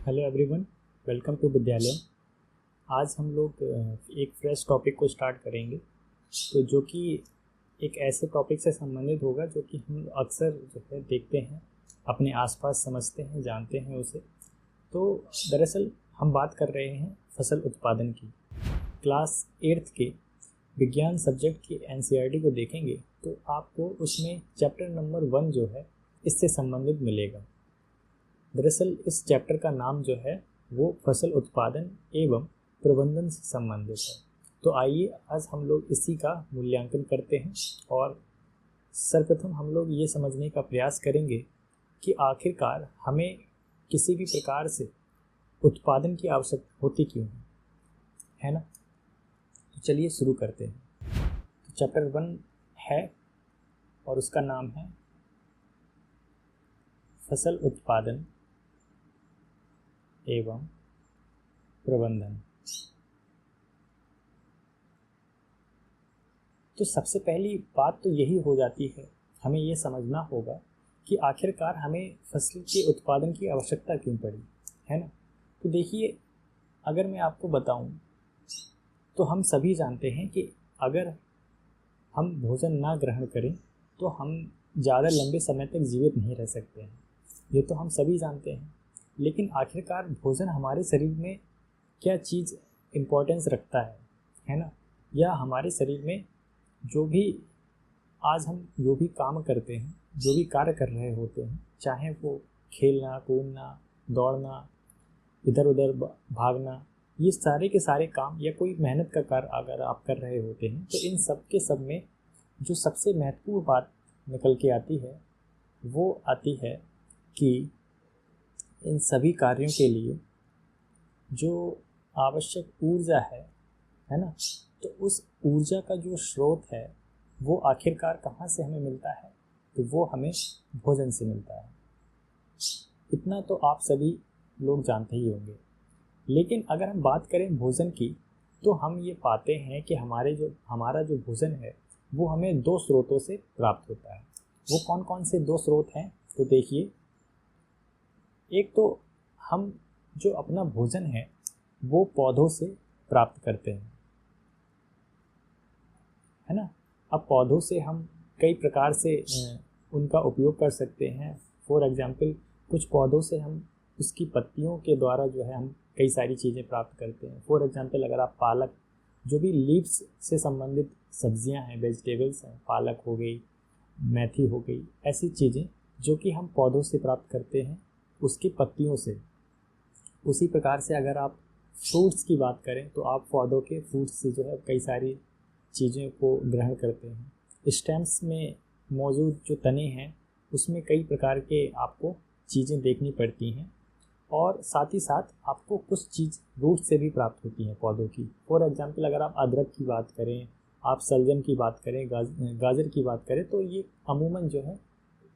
Hello everyone, welcome to विद्यालय। आज हम लोग एक फ्रेश टॉपिक को स्टार्ट करेंगे, तो जो कि एक ऐसे टॉपिक से संबंधित होगा जो कि हम अक्सर जो है देखते हैं, अपने आसपास समझते हैं, जानते हैं उसे। तो दरअसल हम बात कर रहे हैं फसल उत्पादन की। क्लास 8th के विज्ञान सब्जेक्ट की NCERT को देखेंगे तो आपको उसमें चैप्टर नंबर 1 जो है इससे संबंधित मिलेगा। दरअसल इस चैप्टर का नाम जो है वो फसल उत्पादन एवं प्रबंधन से संबंधित है। तो आइए आज हम लोग इसी का मूल्यांकन करते हैं और सर्वप्रथम हम लोग ये समझने का प्रयास करेंगे कि आखिरकार हमें किसी भी प्रकार से उत्पादन की आवश्यकता होती क्यों है ना। तो चलिए शुरू करते हैं। तो चैप्टर 1 है और उसका नाम है फसल उत्पादन एवं प्रबंधन। तो सबसे पहली बात तो यही हो जाती है, हमें ये समझना होगा कि आखिरकार हमें फसल के उत्पादन की आवश्यकता क्यों पड़ी, है ना। तो देखिए, अगर मैं आपको बताऊं तो हम सभी जानते हैं कि अगर हम भोजन ना ग्रहण करें तो हम ज़्यादा लंबे समय तक जीवित नहीं रह सकते हैं। ये तो हम सभी जानते हैं। लेकिन आखिरकार भोजन हमारे शरीर में क्या चीज़ इम्पोर्टेंस रखता है ना। या हमारे शरीर में जो भी आज हम जो भी काम करते हैं, जो भी कार्य कर रहे होते हैं, चाहे वो खेलना, कूदना, दौड़ना, इधर उधर भागना, ये सारे के सारे काम या कोई मेहनत का कार्य अगर आप कर रहे होते हैं तो इन सब के सब में जो सबसे महत्वपूर्ण बात निकल के आती है वो आती है कि इन सभी कार्यों के लिए जो आवश्यक ऊर्जा है ना, तो उस ऊर्जा का जो स्रोत है वो आखिरकार कहाँ से हमें मिलता है, तो वो हमें भोजन से मिलता है। इतना तो आप सभी लोग जानते ही होंगे। लेकिन अगर हम बात करें भोजन की तो हम ये पाते हैं कि हमारा जो भोजन है वो हमें 2 स्रोतों से प्राप्त होता है। वो कौन कौन से 2 स्रोत हैं, तो देखिए, एक तो हम जो अपना भोजन है वो पौधों से प्राप्त करते हैं, है ना। अब पौधों से हम कई प्रकार से उनका उपयोग कर सकते हैं। फॉर एग्जांपल, कुछ पौधों से हम उसकी पत्तियों के द्वारा जो है हम कई सारी चीज़ें प्राप्त करते हैं। फॉर एग्जांपल, अगर आप पालक, जो भी लीव्स से संबंधित सब्जियां हैं, वेजिटेबल्स हैं, पालक हो गई, मेथी हो गई, ऐसी चीज़ें जो कि हम पौधों से प्राप्त करते हैं उसकी पत्तियों से। उसी प्रकार से अगर आप फ्रूट्स की बात करें तो आप पौधों के फ्रूट्स से जो है कई सारी चीज़ों को ग्रहण करते हैं। स्टेम्स में मौजूद जो तने हैं उसमें कई प्रकार के आपको चीज़ें देखनी पड़ती हैं और साथ ही साथ आपको कुछ चीज़ रूट से भी प्राप्त होती हैं पौधों की। फॉर एग्जांपल, अगर आप अदरक की बात करें, आप सलजम की बात करें, गाजर की बात करें, तो ये अमूमन जो है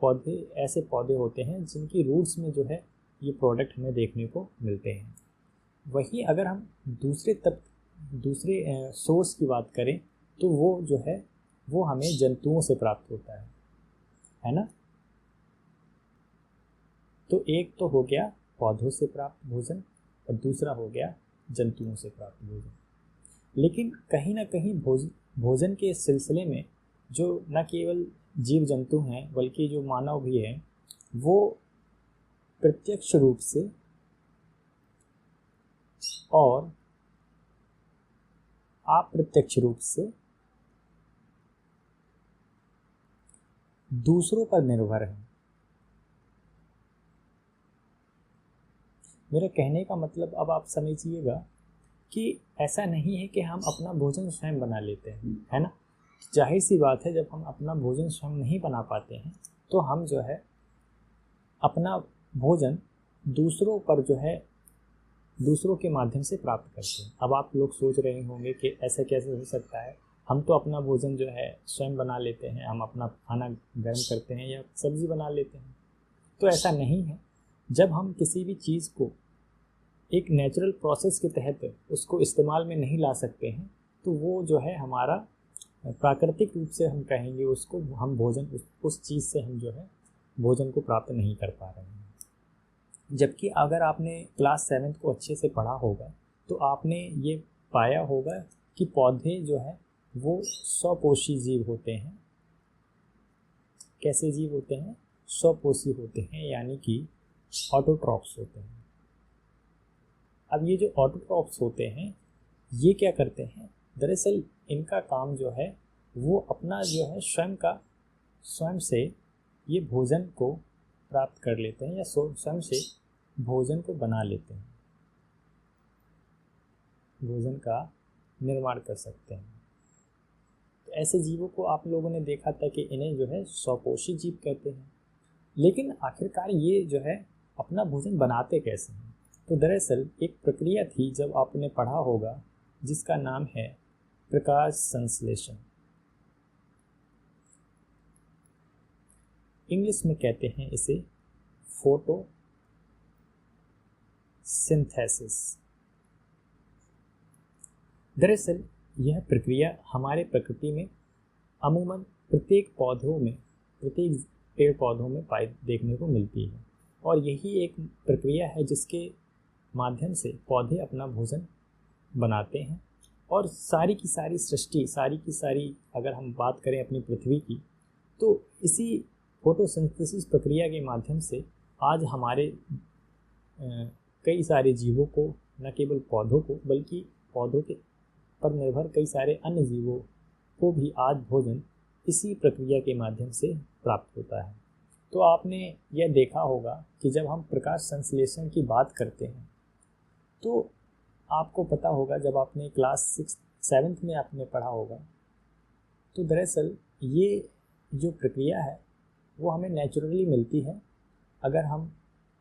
पौधे ऐसे पौधे होते हैं जिनकी रूट्स में जो है ये प्रोडक्ट हमें देखने को मिलते हैं। वहीं अगर हम दूसरे सोर्स की बात करें तो वो जो है वो हमें जंतुओं से प्राप्त होता है ना। तो एक तो हो गया पौधों से प्राप्त भोजन और दूसरा हो गया जंतुओं से प्राप्त भोजन। लेकिन कहीं ना कहीं भोजन के सिलसिले में जो न केवल जीव जंतु हैं बल्कि जो मानव भी हैं, वो प्रत्यक्ष रूप से और अप्रत्यक्ष रूप से दूसरों पर निर्भर है। मेरा कहने का मतलब अब आप समझिएगा कि ऐसा नहीं है कि हम अपना भोजन स्वयं बना लेते हैं, है ना। जाहिर सी बात है, जब हम अपना भोजन स्वयं नहीं बना पाते हैं तो हम जो है अपना भोजन दूसरों पर जो है दूसरों के माध्यम से प्राप्त करते हैं। अब आप लोग सोच रहे होंगे कि ऐसा कैसे हो सकता है, हम तो अपना भोजन जो है स्वयं बना लेते हैं, हम अपना खाना गर्म करते हैं या सब्जी बना लेते हैं। तो ऐसा नहीं है। जब हम किसी भी चीज़ को एक नेचुरल प्रोसेस के तहत उसको इस्तेमाल में नहीं ला सकते हैं तो वो जो है हमारा प्राकृतिक रूप से हम कहेंगे उसको, हम भोजन उस चीज़ से हम जो है भोजन को प्राप्त नहीं कर पा रहे हैं। जबकि अगर आपने क्लास 7 को अच्छे से पढ़ा होगा तो आपने ये पाया होगा कि पौधे जो है वो स्वपोषी जीव होते हैं। कैसे जीव होते हैं? स्वपोषी होते हैं, यानी कि ऑटोट्रॉफ्स होते हैं। अब ये जो ऑटोट्रॉफ्स होते हैं ये क्या करते हैं? दरअसल इनका काम जो है वो अपना जो है स्वयं से ये भोजन को प्राप्त कर लेते हैं या स्वयं से भोजन को बना लेते हैं, भोजन का निर्माण कर सकते हैं। तो ऐसे जीवों को आप लोगों ने देखा था कि इन्हें जो है स्वपोषी जीव कहते हैं। लेकिन आखिरकार ये जो है अपना भोजन बनाते कैसे हैं? तो दरअसल एक प्रक्रिया थी, जब आपने पढ़ा होगा, जिसका नाम है प्रकाश संश्लेषण। इंग्लिश में कहते हैं इसे फोटोसिंथेसिस। दरअसल यह प्रक्रिया हमारे प्रकृति में अमूमन प्रत्येक पेड़ पौधों में देखने को मिलती है, और यही एक प्रक्रिया है जिसके माध्यम से पौधे अपना भोजन बनाते हैं। और सारी की सारी सृष्टि, अगर हम बात करें अपनी पृथ्वी की, तो इसी फोटोसिंथेसिस प्रक्रिया के माध्यम से आज हमारे कई सारे जीवों को, न केवल पौधों को बल्कि पौधों के पर निर्भर कई सारे अन्य जीवों को भी आज भोजन इसी प्रक्रिया के माध्यम से प्राप्त होता है। तो आपने यह देखा होगा कि जब हम प्रकाश संश्लेषण की बात करते हैं तो आपको पता होगा, जब आपने क्लास 7 में आपने पढ़ा होगा, तो दरअसल ये जो प्रक्रिया है वो हमें नेचुरली मिलती है। अगर हम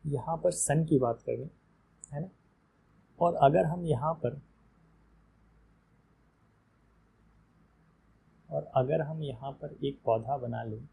यहाँ पर सन की बात करें, है ना, और अगर हम यहाँ पर एक पौधा बना लें,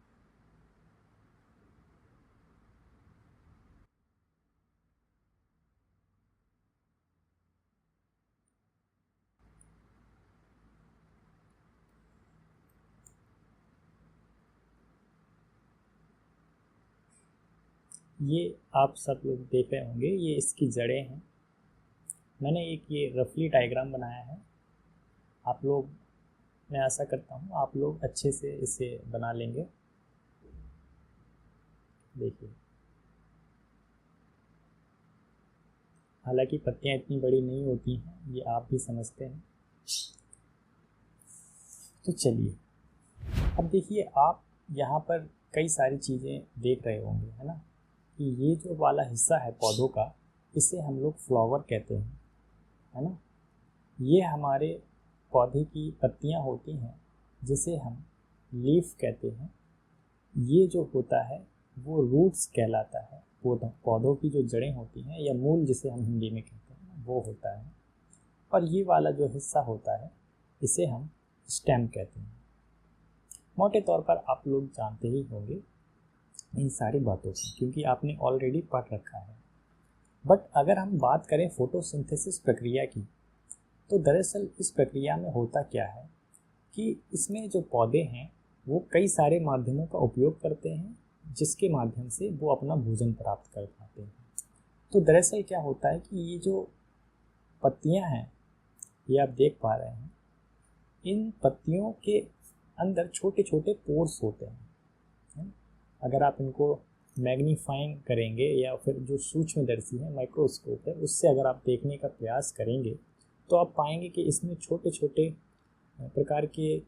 ये आप सब लोग देख रहे होंगे, ये इसकी जड़ें हैं। मैंने एक ये रफली डायग्राम बनाया है। आप लोग, मैं आशा करता हूँ आप लोग अच्छे से इसे बना लेंगे। देखिए, हालांकि पत्तियाँ इतनी बड़ी नहीं होती हैं, ये आप भी समझते हैं। तो चलिए, अब देखिए, आप यहाँ पर कई सारी चीज़ें देख रहे होंगे, है ना, कि ये जो वाला हिस्सा है पौधों का, इसे हम लोग फ्लावर कहते हैं, है ना। ये हमारे पौधे की पत्तियाँ होती हैं, जिसे हम लीफ कहते हैं। ये जो होता है वो रूट्स कहलाता है। पौधों की जो जड़ें होती हैं, या मूल जिसे हम हिंदी में कहते हैं, वो होता है। और ये वाला जो हिस्सा होता है इसे हम स्टेम कहते हैं। मोटे तौर पर आप लोग जानते ही होंगे इन सारी बातों को, क्योंकि आपने ऑलरेडी पढ़ रखा है। बट अगर हम बात करें फोटोसिंथेसिस प्रक्रिया की, तो दरअसल इस प्रक्रिया में होता क्या है कि इसमें जो पौधे हैं वो कई सारे माध्यमों का उपयोग करते हैं, जिसके माध्यम से वो अपना भोजन प्राप्त कर पाते हैं। तो दरअसल क्या होता है कि ये जो पत्तियां हैं, ये आप देख पा रहे हैं, इन पत्तियों के अंदर छोटे छोटे पोर्स होते हैं। अगर आप इनको मैग्नीफाइंग करेंगे, या फिर जो सूक्ष्मदर्शी है, माइक्रोस्कोप है, उससे अगर आप देखने का प्रयास करेंगे, तो आप पाएंगे कि इसमें छोटे छोटे प्रकार के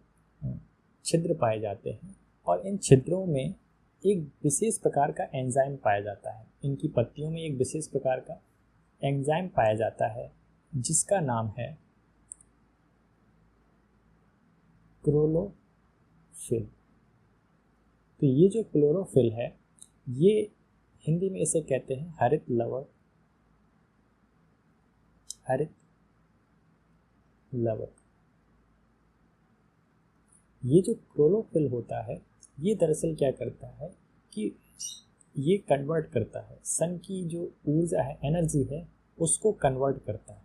छिद्र पाए जाते हैं। और इन छिद्रों में एक विशेष प्रकार का एंजाइम पाया जाता है। इनकी पत्तियों में एक विशेष प्रकार का एंजाइम पाया जाता है, जिसका नाम है क्लोरोफिल। तो ये जो क्लोरोफिल है, ये हिंदी में इसे कहते हैं हरित लवक। ये जो क्लोरोफिल होता है, ये दरअसल क्या करता है कि ये कन्वर्ट करता है सन की जो ऊर्जा है, एनर्जी है, उसको कन्वर्ट करता है।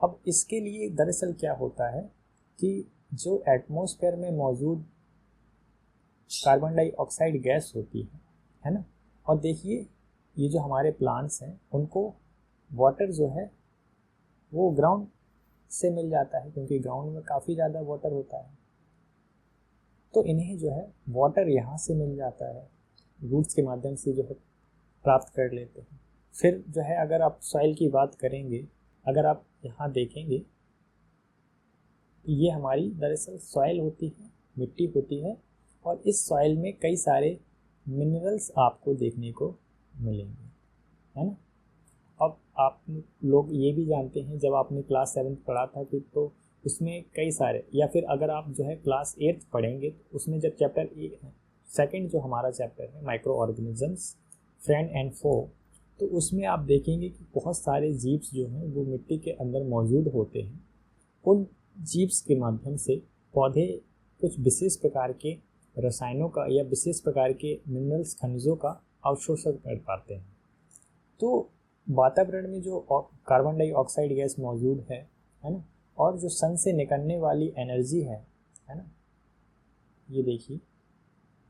अब इसके लिए दरअसल क्या होता है कि जो एटमॉस्फेयर में मौजूद कार्बन डाइऑक्साइड गैस होती है ना, और देखिए ये जो हमारे प्लांट्स हैं उनको वाटर जो है वो ग्राउंड से मिल जाता है, क्योंकि ग्राउंड में काफ़ी ज़्यादा वाटर होता है, तो इन्हें जो है वाटर यहाँ से मिल जाता है, रूट्स के माध्यम से जो है प्राप्त कर लेते हैं। फिर जो है अगर आप सॉइल की बात करेंगे, अगर आप यहाँ देखेंगे तो ये हमारी दरअसल सॉइल होती है, मिट्टी होती है, और इस सॉइल में कई सारे मिनरल्स आपको देखने को मिलेंगे, है ना। अब आप लोग ये भी जानते हैं, जब आपने क्लास 7th पढ़ा था कि तो उसमें कई सारे, या फिर अगर आप जो है क्लास 8th पढ़ेंगे तो उसमें जब चैप्टर 2 जो हमारा चैप्टर है माइक्रो ऑर्गेनिजम्स फ्रेंड एंड फो, तो उसमें आप देखेंगे कि बहुत सारे जीव्स जो हैं वो मिट्टी के अंदर मौजूद होते हैं। उन जीव्स के माध्यम से पौधे कुछ विशेष प्रकार के रसायनों का या विशेष प्रकार के मिनरल्स खनिजों का अवशोषण कर पाते हैं। तो वातावरण में जो कार्बन डाइऑक्साइड गैस मौजूद है ना, और जो सन से निकलने वाली एनर्जी है ना, ये देखिए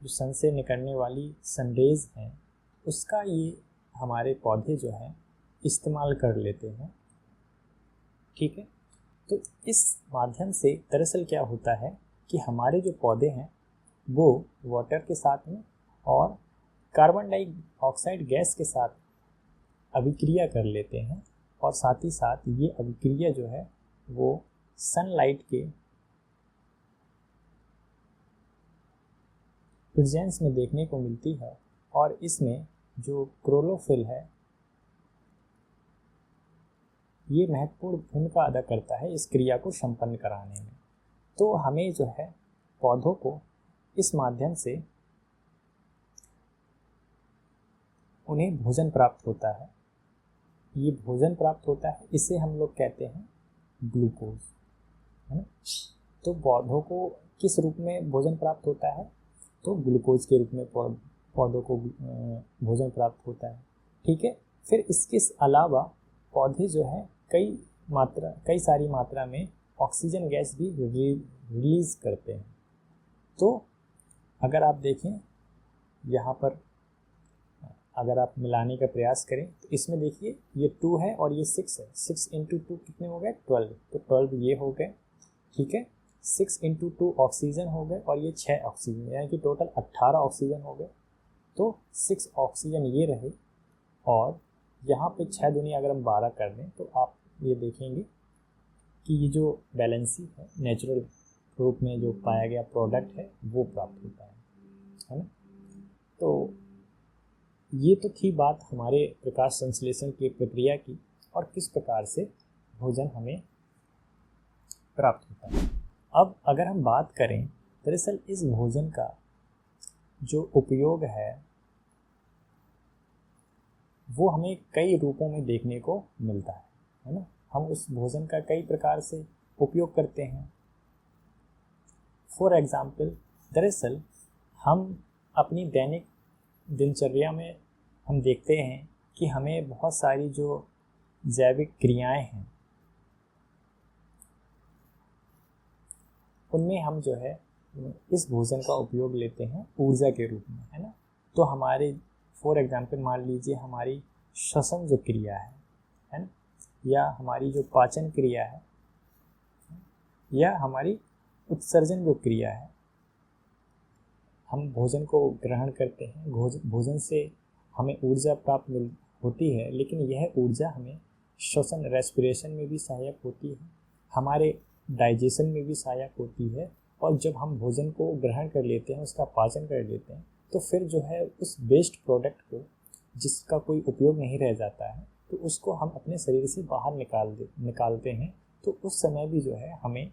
जो सन से निकलने वाली सनरेज हैं उसका ये हमारे पौधे जो हैं इस्तेमाल कर लेते हैं, ठीक है। तो इस माध्यम से दरअसल क्या होता है कि हमारे जो पौधे हैं वो वाटर के साथ में और कार्बन डाइऑक्साइड गैस के साथ अभिक्रिया कर लेते हैं, और साथ ही साथ ये अभिक्रिया जो है वो सनलाइट के प्रेजेंस में देखने को मिलती है, और इसमें जो क्लोरोफिल है ये महत्वपूर्ण भूमिका अदा करता है इस क्रिया को संपन्न कराने में। तो हमें जो है पौधों को इस माध्यम से उन्हें भोजन प्राप्त होता है, ये भोजन प्राप्त होता है, इसे हम लोग कहते हैं ग्लूकोज, है ना। तो पौधों को किस रूप में भोजन प्राप्त होता है, तो ग्लूकोज के रूप में पौधों को भोजन प्राप्त होता है, ठीक है। फिर इसके अलावा पौधे जो है कई सारी मात्रा में ऑक्सीजन गैस भी रिलीज करते हैं। तो अगर आप देखें यहाँ पर, अगर आप मिलाने का प्रयास करें तो इसमें देखिए ये 2 है और ये 6 है, 6 × 2 कितने हो गए 12, तो 12 ये हो गए, ठीक है। 6 × 2 ऑक्सीजन हो गए और ये 6 ऑक्सीजन, यानी कि टोटल 18 ऑक्सीजन हो गए। तो 6 ऑक्सीजन ये रहे, और यहाँ पे 6 दूनी अगर हम 12 कर दें तो आप ये देखेंगे कि ये जो बैलेंसी है नेचुरल रूप में जो पाया गया प्रोडक्ट है वो प्राप्त होता है ना। तो ये तो थी बात हमारे प्रकाश संश्लेषण की प्रक्रिया की, और किस प्रकार से भोजन हमें प्राप्त होता है। अब अगर हम बात करें दरअसल इस भोजन का जो उपयोग है वो हमें कई रूपों में देखने को मिलता है ना। हम उस भोजन का कई प्रकार से उपयोग करते हैं। फॉर एग्ज़ाम्पल, दरअसल हम अपनी दैनिक दिनचर्या में हम देखते हैं कि हमें बहुत सारी जो जैविक क्रियाएं हैं उनमें हम जो है इस भोजन का उपयोग लेते हैं ऊर्जा के रूप में, है ना। तो हमारे फॉर एग्ज़ाम्पल मान लीजिए हमारी श्वसन जो क्रिया है ना, या हमारी जो पाचन क्रिया है, या हमारी उत्सर्जन जो क्रिया है, हम भोजन को ग्रहण करते हैं, भोजन से हमें ऊर्जा प्राप्त होती है, लेकिन यह ऊर्जा हमें श्वसन रेस्पिरेशन में भी सहायक होती है, हमारे डाइजेशन में भी सहायक होती है, और जब हम भोजन को ग्रहण कर लेते हैं, उसका पाचन कर लेते हैं, तो फिर जो है उस वेस्ट प्रोडक्ट को जिसका कोई उपयोग नहीं रह जाता है तो उसको हम अपने शरीर से बाहर निकालते हैं। तो उस समय भी जो है हमें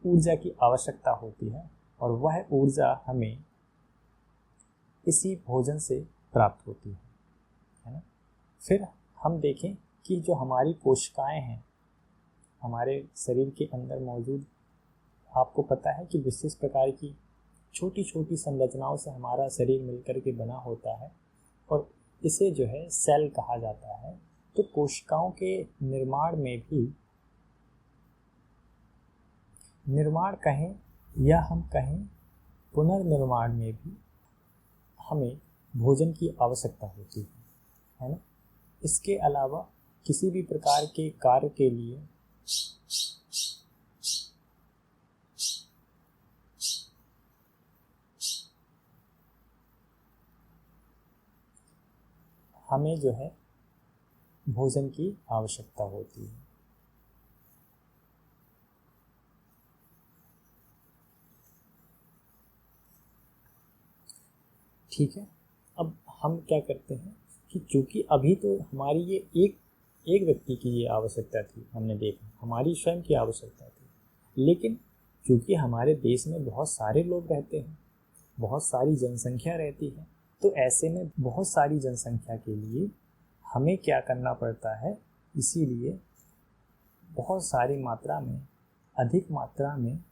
ऊर्जा की आवश्यकता होती है, और वह ऊर्जा हमें इसी भोजन से प्राप्त होती है ना। फिर हम देखें कि जो हमारी कोशिकाएं हैं हमारे शरीर के अंदर मौजूद, आपको पता है कि विशेष प्रकार की छोटी छोटी संरचनाओं से हमारा शरीर मिलकर के बना होता है, और इसे जो है सेल कहा जाता है। तो कोशिकाओं के निर्माण में भी, निर्माण कहें या हम कहें पुनर्निर्माण में भी हमें भोजन की आवश्यकता होती है। है ना। इसके अलावा किसी भी प्रकार के कार्य के लिए हमें जो है भोजन की आवश्यकता होती है। ठीक है, अब हम क्या करते हैं कि चूंकि अभी तो हमारी ये एक व्यक्ति की ये आवश्यकता थी, हमने देखा हमारी स्वयं की आवश्यकता थी, लेकिन चूंकि हमारे देश में बहुत सारे लोग रहते हैं, बहुत सारी जनसंख्या रहती है, तो ऐसे में बहुत सारी जनसंख्या के लिए हमें क्या करना पड़ता है, इसीलिए बहुत सारी मात्रा में, अधिक मात्रा में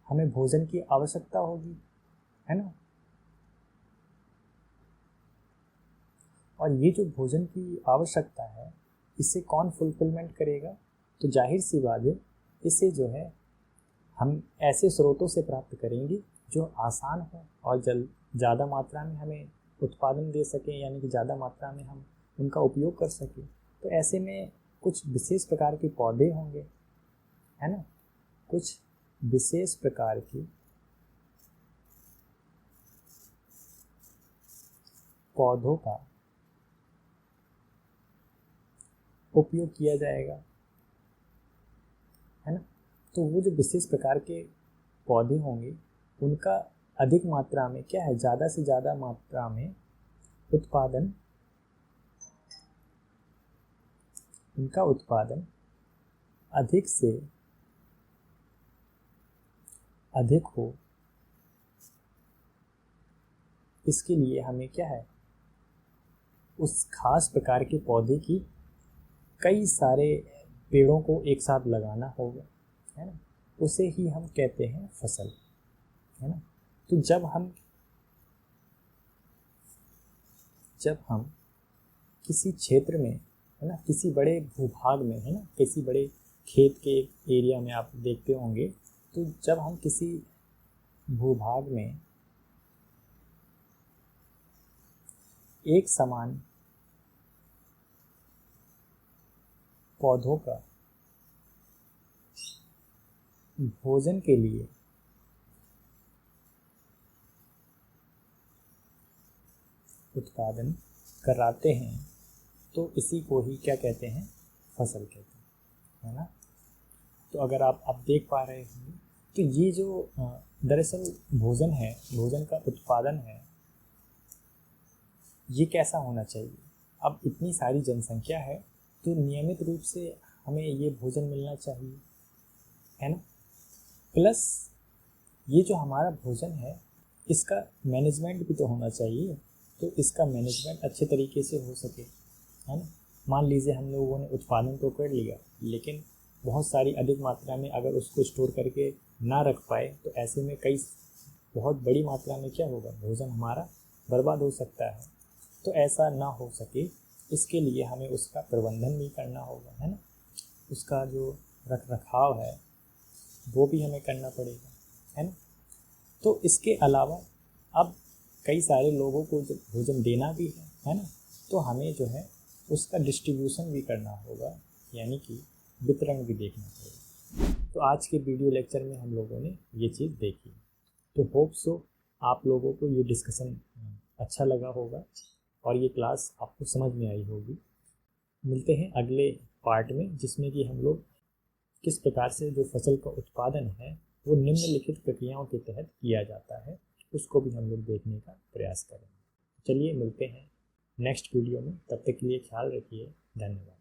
हमें भोजन की आवश्यकता होगी, है ना। और ये जो भोजन की आवश्यकता है, इसे कौन फुलफिलमेंट करेगा? तो जाहिर सी बात है, इसे जो है हम ऐसे स्रोतों से प्राप्त करेंगे जो आसान हो और ज़्यादा मात्रा में हमें उत्पादन दे सकें, यानी कि ज़्यादा मात्रा में हम उनका उपयोग कर सकें। तो ऐसे में कुछ विशेष प्रकार के पौधे होंगे, है ना, कुछ विशेष प्रकार के पौधों का उपयोग किया जाएगा, है ना। तो वो जो विशेष प्रकार के पौधे होंगे उनका अधिक मात्रा में क्या है, ज़्यादा से ज़्यादा मात्रा में उत्पादन, उनका उत्पादन अधिक से अधिक हो, इसके लिए हमें क्या है, उस खास प्रकार के पौधे की कई सारे पेड़ों को एक साथ लगाना होगा, है ना। उसे ही हम कहते हैं फसल, है ना। तो जब हम किसी क्षेत्र में, है ना, किसी बड़े भूभाग में, है ना, किसी बड़े खेत के एरिया में आप देखते होंगे, तो जब हम किसी भूभाग में एक समान पौधों का भोजन के लिए उत्पादन कराते हैं, तो इसी को ही क्या कहते हैं, फसल कहते हैं, है ना। तो अगर आप देख पा रहे होंगे, तो ये जो दरअसल भोजन है, भोजन का उत्पादन है, ये कैसा होना चाहिए। अब इतनी सारी जनसंख्या है, तो नियमित रूप से हमें ये भोजन मिलना चाहिए, है ना। प्लस ये जो हमारा भोजन है, इसका मैनेजमेंट भी तो होना चाहिए, तो इसका मैनेजमेंट अच्छे तरीके से हो सके, है ना। मान लीजिए हम लोगों ने उत्पादन तो कर लिया, लेकिन बहुत सारी अधिक मात्रा में अगर उसको स्टोर करके ना रख पाए, तो ऐसे में बहुत बड़ी मात्रा में क्या होगा, भोजन हमारा बर्बाद हो सकता है। तो ऐसा ना हो सके, इसके लिए हमें उसका प्रबंधन भी करना होगा, है ना। उसका जो रख रखाव है वो भी हमें करना पड़ेगा, है ना। तो इसके अलावा अब कई सारे लोगों को जो भोजन देना भी है ना, तो हमें जो है उसका डिस्ट्रीब्यूशन भी करना होगा, यानी कि वितरण भी देखना पड़ेगा। तो आज के वीडियो लेक्चर में हम लोगों ने ये चीज़ देखी, तो होप सो आप लोगों को ये डिस्कशन अच्छा लगा होगा और ये क्लास आपको समझ में आई होगी। मिलते हैं अगले पार्ट में, जिसमें कि हम लोग किस प्रकार से जो फसल का उत्पादन है वो निम्नलिखित प्रक्रियाओं के तहत किया जाता है, उसको भी हम लोग देखने का प्रयास करेंगे। चलिए मिलते हैं नेक्स्ट वीडियो में, तब तक के लिए ख्याल रखिए, धन्यवाद।